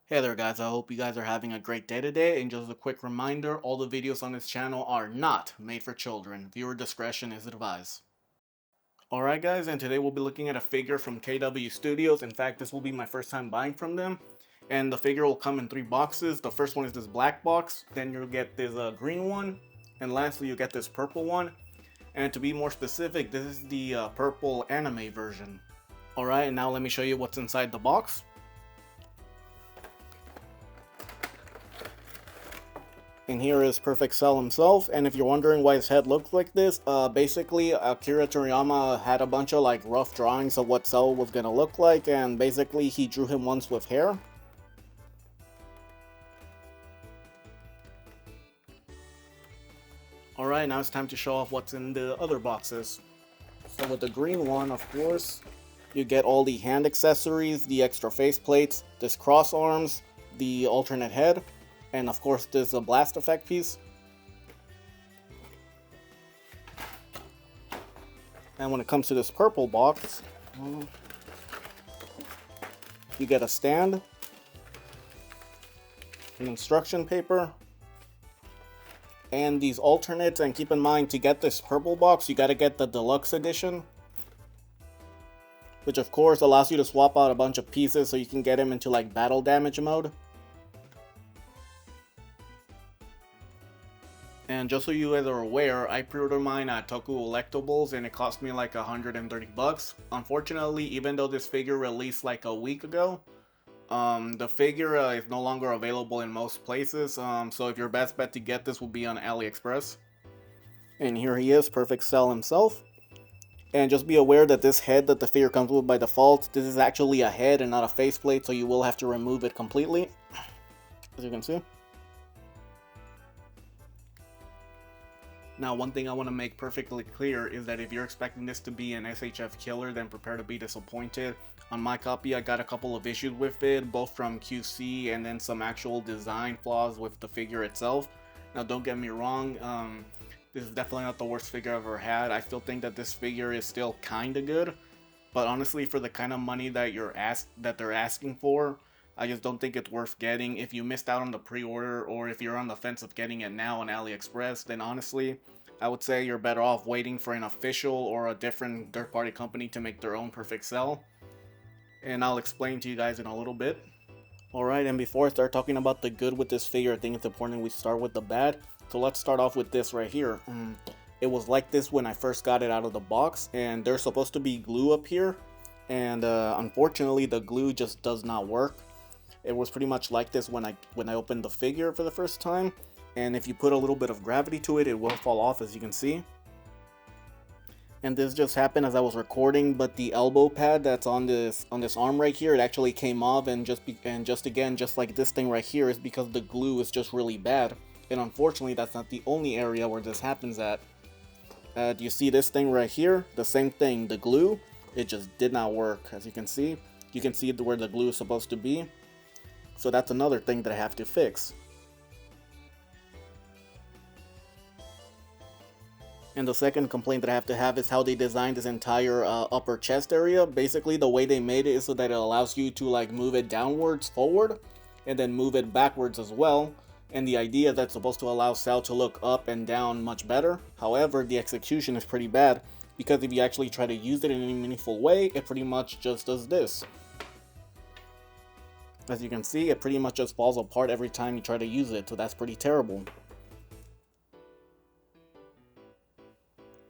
Hey there guys, I hope you guys are having a great day today, and just a quick reminder, all the videos on this channel are not made for children. Viewer discretion is advised. Alright guys, and today we'll be looking at a figure from KW Studios. In fact, this will be my first time buying from them. And the figure will come in 3 boxes. The first one is this black box, then you'll get this green one, and lastly you'll get this purple one. And to be more specific, this is the purple anime version. Alright, and now let me show you what's inside the box. And here is Perfect Cell himself, and if you're wondering why his head looks like this, basically Akira Toriyama had a bunch of like rough drawings of what Cell was gonna look like, and basically he drew him once with hair. Alright, now it's time to show off what's in the other boxes. So with the green one, of course, you get all the hand accessories, the extra face plates, this cross arms, the alternate head, and of course this blast effect piece. And when it comes to this purple box, you get a stand, an instruction paper, and these alternates. And keep in mind, to get this purple box, you gotta get the deluxe edition, which of course allows you to swap out a bunch of pieces so you can get him into like battle damage mode. And just so you guys are aware, I pre-ordered mine at Toku Electables and it cost me like 130 bucks. Unfortunately, even though this figure released like a week ago, the figure is no longer available in most places. So if your best bet to get this will be on AliExpress. And here he is, Perfect Cell himself. And just be aware that this head that the figure comes with by default, this is actually a head and not a faceplate, so you will have to remove it completely, as you can see. Now, one thing I want to make perfectly clear is that if you're expecting this to be an SHF killer, then prepare to be disappointed. On my copy, I got a couple of issues with it, both from QC and then some actual design flaws with the figure itself. Now, don't get me wrong, this is definitely not the worst figure I've ever had. I still think that this figure is still kinda good, but honestly, for the kind of money that they're asking for, I just don't think it's worth getting. If you missed out on the pre-order, or if you're on the fence of getting it now on AliExpress, then honestly, I would say you're better off waiting for an official or a different third-party company to make their own Perfect Cell. And I'll explain to you guys in a little bit. Alright, and before I start talking about the good with this figure, I think it's important we start with the bad. So let's start off with this right here. It was like this when I first got it out of the box, and there's supposed to be glue up here, and unfortunately the glue just does not work. It was pretty much like this when I opened the figure for the first time, and if you put a little bit of gravity to it, it will fall off, as you can see. And this just happened as I was recording, but the elbow pad that's on this arm right here, it actually came off, and just again, just like this thing right here, is because the glue is just really bad. And unfortunately, that's not the only area where this happens at. Do you see this thing right here? The same thing, the glue, it just did not work, as you can see. You can see where the glue is supposed to be. So that's another thing that I have to fix. And the second complaint that I have to have is how they designed this entire upper chest area. Basically, the way they made it is so that it allows you to like move it downwards forward, and then move it backwards as well. And the idea that's supposed to allow Cell to look up and down much better. However, the execution is pretty bad, because if you actually try to use it in any meaningful way, it pretty much just does this. As you can see, it pretty much just falls apart every time you try to use it, so that's pretty terrible.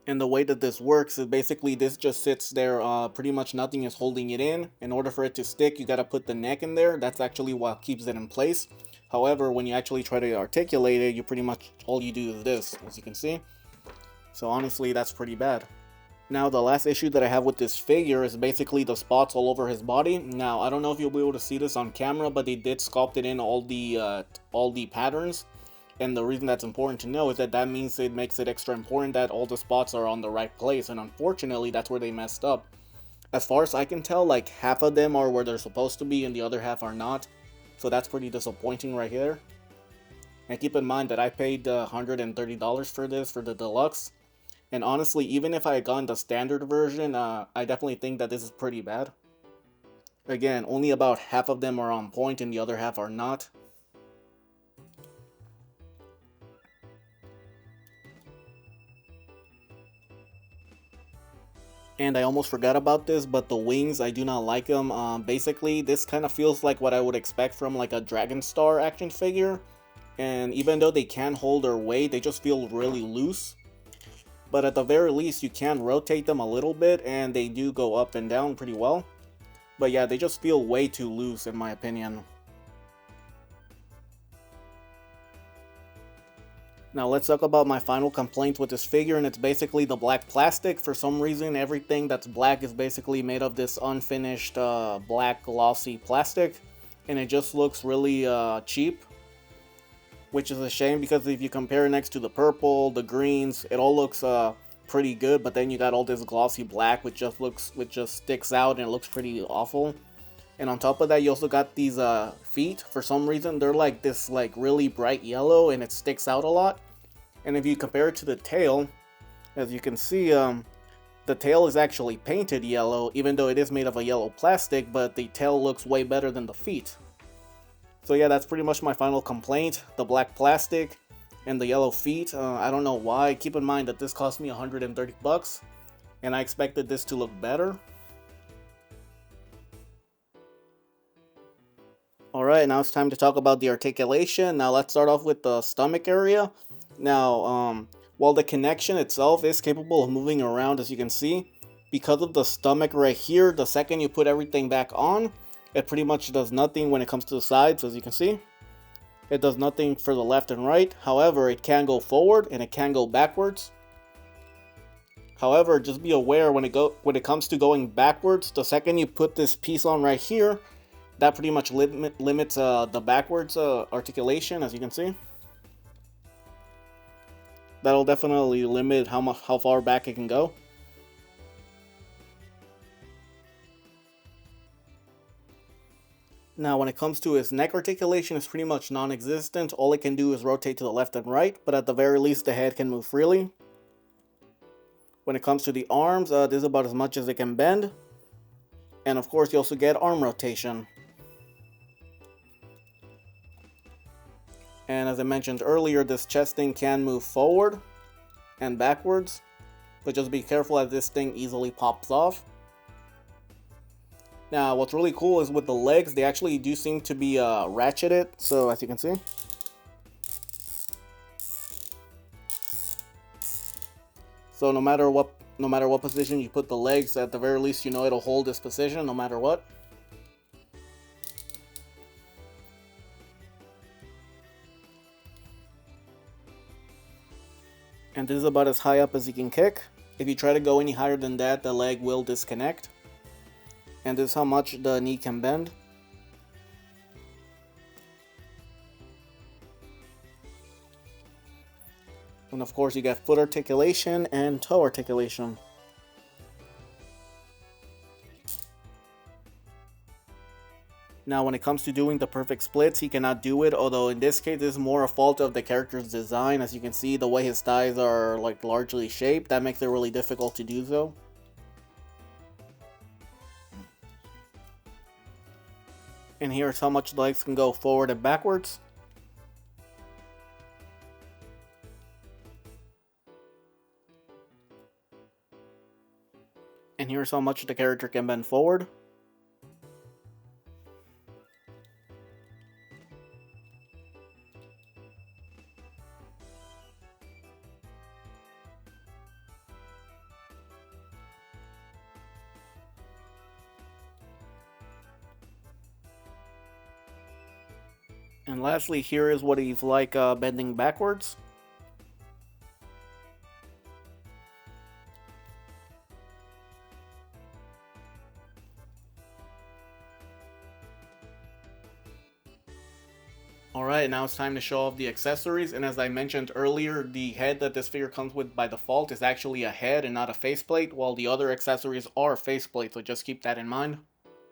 And the way that this works is basically this just sits there, pretty much nothing is holding it in. In order for it to stick, you gotta put the neck in there. That's actually what keeps it in place. However, when you actually try to articulate it, you pretty much, all you do is this, as you can see. So honestly, that's pretty bad. Now, the last issue that I have with this figure is basically the spots all over his body. Now, I don't know if you'll be able to see this on camera, but they did sculpt it in all the patterns. And the reason that's important to know is that means it makes it extra important that all the spots are on the right place. And unfortunately, that's where they messed up. As far as I can tell, like half of them are where they're supposed to be and the other half are not. So that's pretty disappointing right here. And keep in mind that I paid $130 for this, for the deluxe. And honestly, even if I had gotten the standard version, I definitely think that this is pretty bad. Again, only about half of them are on point and the other half are not. And I almost forgot about this, but the wings, I do not like them. Basically, this kind of feels like what I would expect from like a Dragon Star action figure. And even though they can hold their weight, they just feel really loose. But at the very least, you can rotate them a little bit, and they do go up and down pretty well. But yeah, they just feel way too loose in my opinion. Now let's talk about my final complaint with this figure, and it's basically the black plastic. For some reason, everything that's black is basically made of this unfinished black glossy plastic, and it just looks really cheap, which is a shame because if you compare it next to the purple, the greens, it all looks pretty good, but then you got all this glossy black which just sticks out and it looks pretty awful. And on top of that, you also got these feet. For some reason, they're like this like really bright yellow and it sticks out a lot. And if you compare it to the tail, as you can see, the tail is actually painted yellow, even though it is made of a yellow plastic, but the tail looks way better than the feet. So yeah, that's pretty much my final complaint. The black plastic and the yellow feet. I don't know why. Keep in mind that this cost me 130 bucks, and I expected this to look better. Alright, now it's time to talk about the articulation. Now let's start off with the stomach area. Now, while the connection itself is capable of moving around, as you can see, because of the stomach right here, the second you put everything back on, it pretty much does nothing when it comes to the sides, as you can see. It does nothing for the left and right. However, it can go forward and it can go backwards. However, just be aware when it comes to going backwards, the second you put this piece on right here, that pretty much limits the backwards articulation, as you can see. That'll definitely limit how far back it can go. Now, when it comes to his neck articulation, it's pretty much non-existent. All it can do is rotate to the left and right, but at the very least, the head can move freely. When it comes to the arms, this is about as much as it can bend. And of course, you also get arm rotation. And as I mentioned earlier, this chest thing can move forward and backwards, but just be careful as this thing easily pops off. Now, what's really cool is with the legs, they actually do seem to be ratcheted, so as you can see. So no matter what position you put the legs, at the very least, you know it'll hold this position no matter what. And this is about as high up as you can kick. If you try to go any higher than that, the leg will disconnect. And this is how much the knee can bend. And of course you got foot articulation and toe articulation. Now when it comes to doing the perfect splits, he cannot do it, although in this case this is more a fault of the character's design. As you can see, the way his thighs are like largely shaped, that makes it really difficult to do so. And here's how much the legs can go forward and backwards. And here's how much the character can bend forward. And lastly, here is what he's like bending backwards. Alright, now it's time to show off the accessories, and as I mentioned earlier, the head that this figure comes with by default is actually a head and not a faceplate, while the other accessories are faceplates, so just keep that in mind.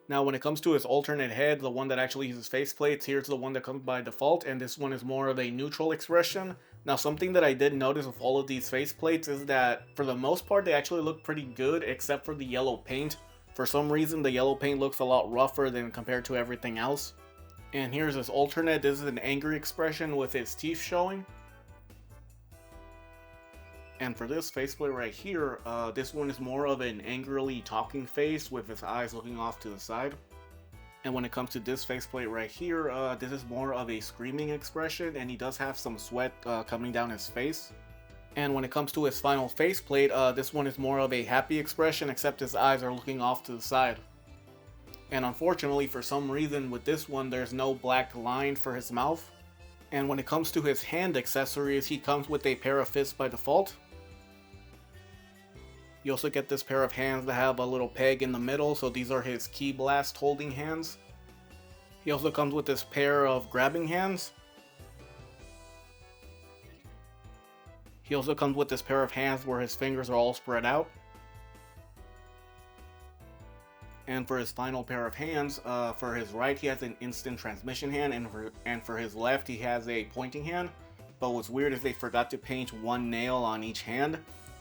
Now when it comes to his alternate head, the one that actually uses faceplates, here's the one that comes by default, and this one is more of a neutral expression. Now something that I did notice with all of these faceplates is that for the most part they actually look pretty good, except for the yellow paint. For some reason, the yellow paint looks a lot rougher than compared to everything else. And here's his alternate. This is an angry expression with his teeth showing. And for this faceplate right here, this one is more of an angrily talking face with his eyes looking off to the side. And when it comes to this faceplate right here, this is more of a screaming expression, and he does have some sweat coming down his face. And when it comes to his final faceplate, this one is more of a happy expression, except his eyes are looking off to the side. And unfortunately, for some reason with this one, there's no black line for his mouth. And when it comes to his hand accessories, he comes with a pair of fists by default. You also get this pair of hands that have a little peg in the middle, so these are his key blast holding hands. He also comes with this pair of grabbing hands. He also comes with this pair of hands where his fingers are all spread out. And for his final pair of hands, for his right he has an instant transmission hand, and for his left he has a pointing hand. But what's weird is they forgot to paint one nail on each hand.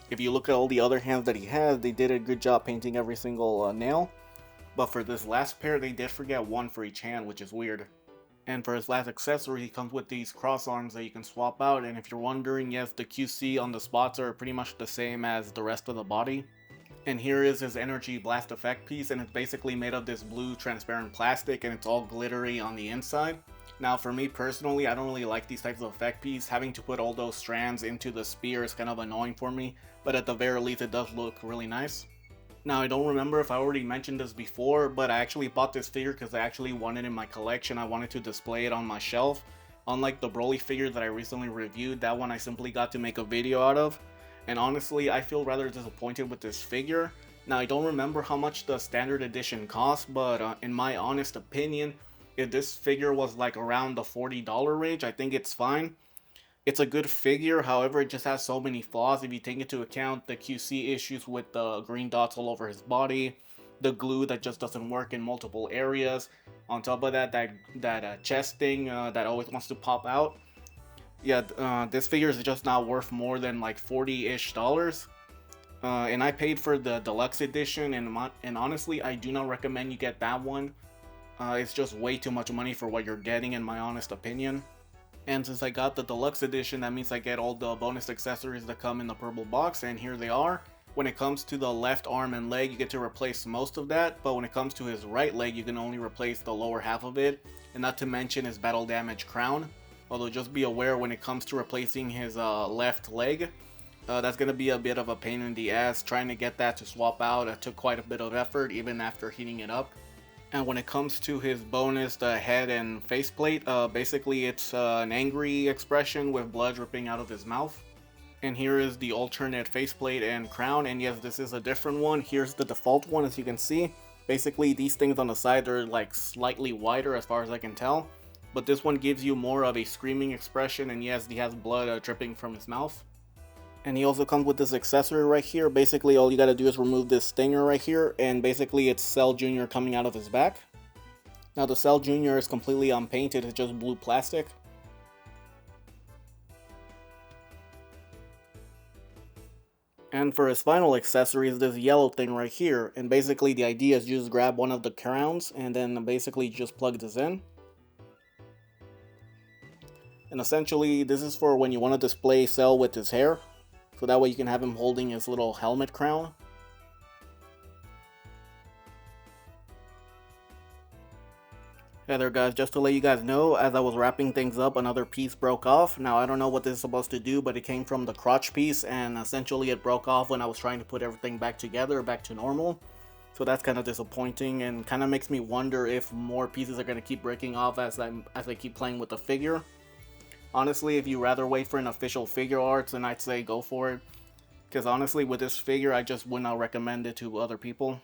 If you look at all the other hands that he has, they did a good job painting every single nail. But for this last pair, they did forget one for each hand, which is weird. And for his last accessory, he comes with these cross arms that you can swap out. And if you're wondering, yes, the QC on the spots are pretty much the same as the rest of the body. And here is his energy blast effect piece, and it's basically made of this blue transparent plastic, and it's all glittery on the inside. Now for me personally, I don't really like these types of effect pieces. Having to put all those strands into the spear is kind of annoying for me, but at the very least it does look really nice. Now I don't remember if I already mentioned this before, but I actually bought this figure because I actually wanted it in my collection. I wanted to display it on my shelf. Unlike the Broly figure that I recently reviewed, that one I simply got to make a video out of. And honestly, I feel rather disappointed with this figure. Now I don't remember how much the standard edition cost, but in my honest opinion, if this figure was like around the $40 range, I think it's fine. It's a good figure, however it just has so many flaws if you take into account the QC issues with the green dots all over his body, the glue that just doesn't work in multiple areas, on top of that chest thing that always wants to pop out. Yeah, this figure is just not worth more than like $40-ish. And I paid for the deluxe edition, and honestly, I do not recommend you get that one. It's just way too much money for what you're getting, in my honest opinion. And since I got the deluxe edition, that means I get all the bonus accessories that come in the purple box, and here they are. When it comes to the left arm and leg, you get to replace most of that, but when it comes to his right leg, you can only replace the lower half of it, and not to mention his battle damage crown. Although just be aware when it comes to replacing his left leg, that's going to be a bit of a pain in the ass. Trying to get that to swap out, it took quite a bit of effort even after heating it up. And when it comes to his bonus, the head and faceplate, basically it's an angry expression with blood dripping out of his mouth. And here is the alternate faceplate and crown, and yes, this is a different one. Here's the default one, as you can see. Basically, these things on the side are like slightly wider as far as I can tell. But this one gives you more of a screaming expression, and yes, he has blood dripping from his mouth. And he also comes with this accessory right here. Basically, all you gotta do is remove this stinger right here, and basically it's Cell Jr. coming out of his back. Now the Cell Jr. is completely unpainted, it's just blue plastic. And for his final accessory is this yellow thing right here, and basically the idea is you just grab one of the crowns, and then basically just plug this in. And essentially, this is for when you want to display Cell with his hair. So that way you can have him holding his little helmet crown. Hey there guys, just to let you guys know, as I was wrapping things up, another piece broke off. Now I don't know what this is supposed to do, but it came from the crotch piece, and essentially it broke off when I was trying to put everything back together, back to normal. So that's kind of disappointing, and kind of makes me wonder if more pieces are going to keep breaking off as I keep playing with the figure. Honestly, if you rather wait for an official Figuarts, then I'd say go for it. Because honestly, with this figure, I just would not recommend it to other people.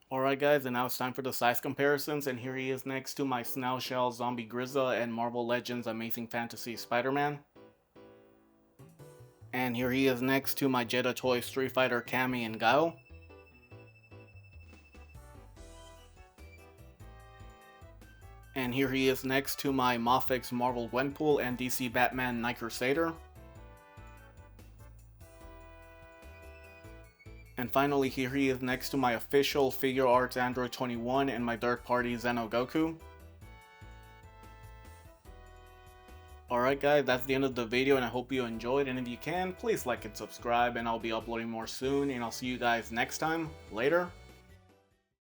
Alright guys, and now it's time for the size comparisons, and here he is next to my Snail Shell Zombie Grizza and Marvel Legends Amazing Fantasy Spider-Man. And here he is next to my Jedi Toy Street Fighter Cammy and Guile. And here he is next to my Mofix Marvel Gwenpool and DC Batman Night Crusader. And finally, here he is next to my official Figuarts Android 21 and my third-party Zeno Goku. Alright guys, that's the end of the video and I hope you enjoyed, and if you can, please like and subscribe, and I'll be uploading more soon, and I'll see you guys next time. Later.